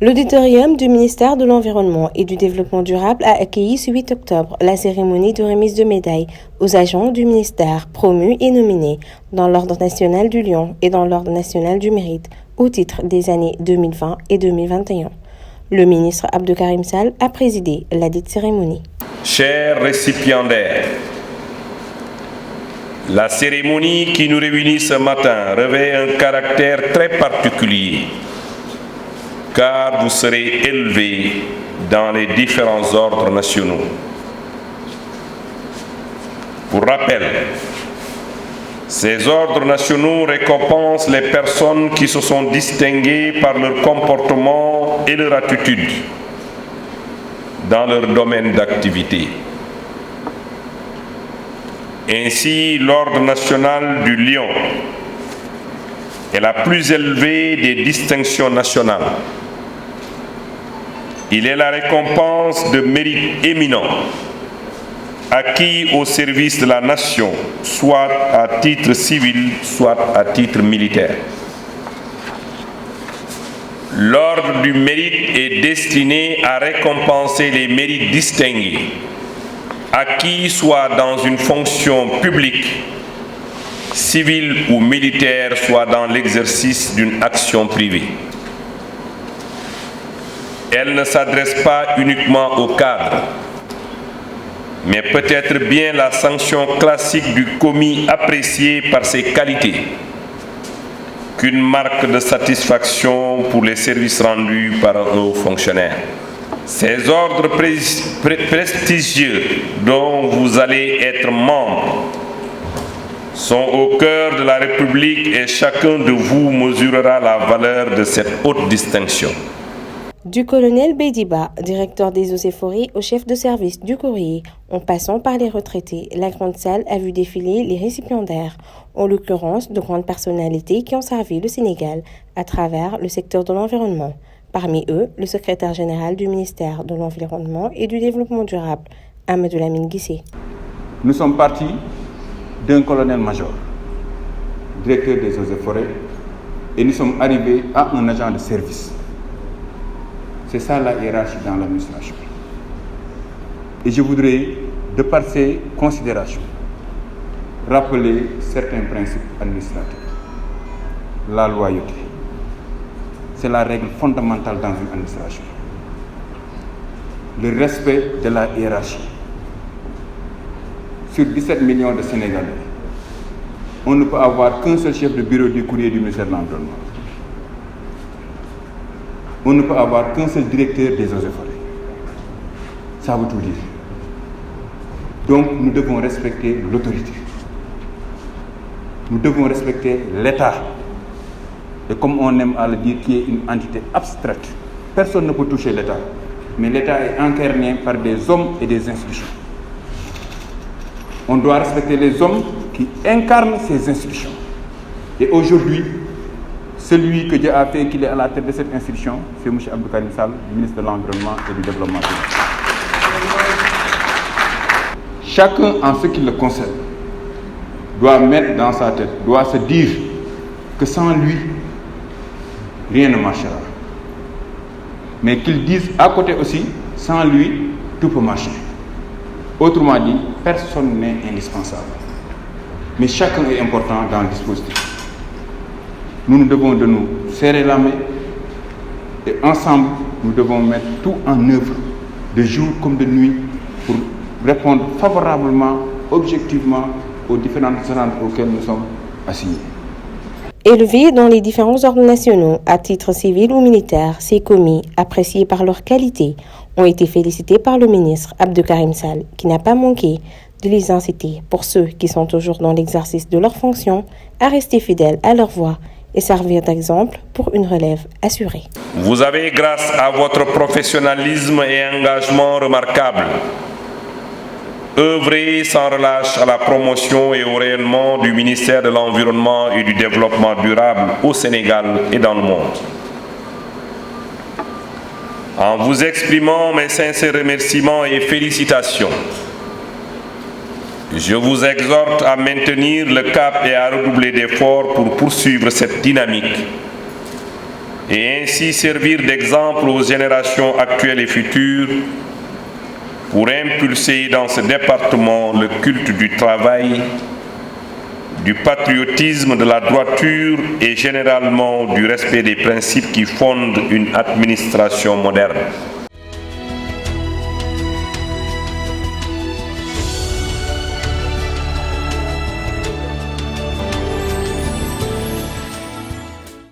L'auditorium du ministère de l'Environnement et du Développement durable a accueilli ce 8 octobre la cérémonie de remise de médailles aux agents du ministère promus et nominés dans l'Ordre national du Lion et dans l'Ordre national du Mérite au titre des années 2020 et 2021. Le ministre Abdou Karim Sall a présidé la dite cérémonie. Chers récipiendaires, la cérémonie qui nous réunit ce matin revêt un caractère très particulier, car vous serez élevés dans les différents ordres nationaux. Pour rappel, ces ordres nationaux récompensent les personnes qui se sont distinguées par leur comportement et leur attitude dans leur domaine d'activité. Ainsi, l'Ordre national du Lion est la plus élevée des distinctions nationales. Il est la récompense de mérites éminents acquis au service de la nation, soit à titre civil, soit à titre militaire. L'Ordre du mérite est destiné à récompenser les mérites distingués acquis soit dans une fonction publique, civile ou militaire, soit dans l'exercice d'une action privée. Elle ne s'adresse pas uniquement aux cadres, mais peut être bien la sanction classique du commis apprécié par ses qualités qu'une marque de satisfaction pour les services rendus par un haut fonctionnaire. Ces ordres prestigieux dont vous allez être membre sont au cœur de la République et chacun de vous mesurera la valeur de cette haute distinction. Du colonel Bédiba, directeur des eaux et forêts, au chef de service du courrier, en passant par les retraités, la grande salle a vu défiler les récipiendaires, en l'occurrence de grandes personnalités qui ont servi le Sénégal à travers le secteur de l'environnement. Parmi eux, le secrétaire général du ministère de l'Environnement et du Développement durable, Amadou Lamine Guissé. Nous sommes partis d'un colonel-major, directeur des eaux et forêts, et nous sommes arrivés à un agent de service. C'est ça la hiérarchie dans l'administration. Et je voudrais, de par ces considérations, rappeler certains principes administratifs. La loyauté. C'est la règle fondamentale dans une administration. Le respect de la hiérarchie. Sur 17 millions de Sénégalais, on ne peut avoir qu'un seul chef de bureau du courrier du ministère de l'Environnement. On ne peut avoir qu'un seul directeur des eaux et forêts. Ça veut tout dire. Donc nous devons respecter l'autorité. Nous devons respecter l'État. Et comme on aime à le dire, qui est une entité abstraite, personne ne peut toucher l'État. Mais l'État est incarné par des hommes et des institutions. On doit respecter les hommes qui incarnent ces institutions. Et aujourd'hui, celui que Dieu a fait qu'il est à la tête de cette institution, c'est M. Abdou Karim Sall, ministre de l'Environnement et du Développement durable. Chacun, en ce qui le concerne, doit mettre dans sa tête, doit se dire que sans lui, rien ne marchera. Mais qu'il dise à côté aussi, sans lui, tout peut marcher. Autrement dit, personne n'est indispensable. Mais chacun est important dans le dispositif. Nous devons de nous serrer la main et ensemble, nous devons mettre tout en œuvre, de jour comme de nuit, pour répondre favorablement, objectivement aux différentes attentes auxquelles nous sommes assignés. Élevés dans les différents ordres nationaux, à titre civil ou militaire, ces commis, appréciés par leur qualité, ont été félicités par le ministre Abdou Karim Sall, qui n'a pas manqué de les inciter, pour ceux qui sont toujours dans l'exercice de leurs fonctions, à rester fidèles à leur voix et servir d'exemple pour une relève assurée. Vous avez, grâce à votre professionnalisme et engagement remarquable, œuvré sans relâche à la promotion et au rayonnement du ministère de l'Environnement et du Développement durable au Sénégal et dans le monde. En vous exprimant mes sincères remerciements et félicitations, je vous exhorte à maintenir le cap et à redoubler d'efforts pour poursuivre cette dynamique et ainsi servir d'exemple aux générations actuelles et futures pour impulser dans ce département le culte du travail, du patriotisme, de la droiture et généralement du respect des principes qui fondent une administration moderne.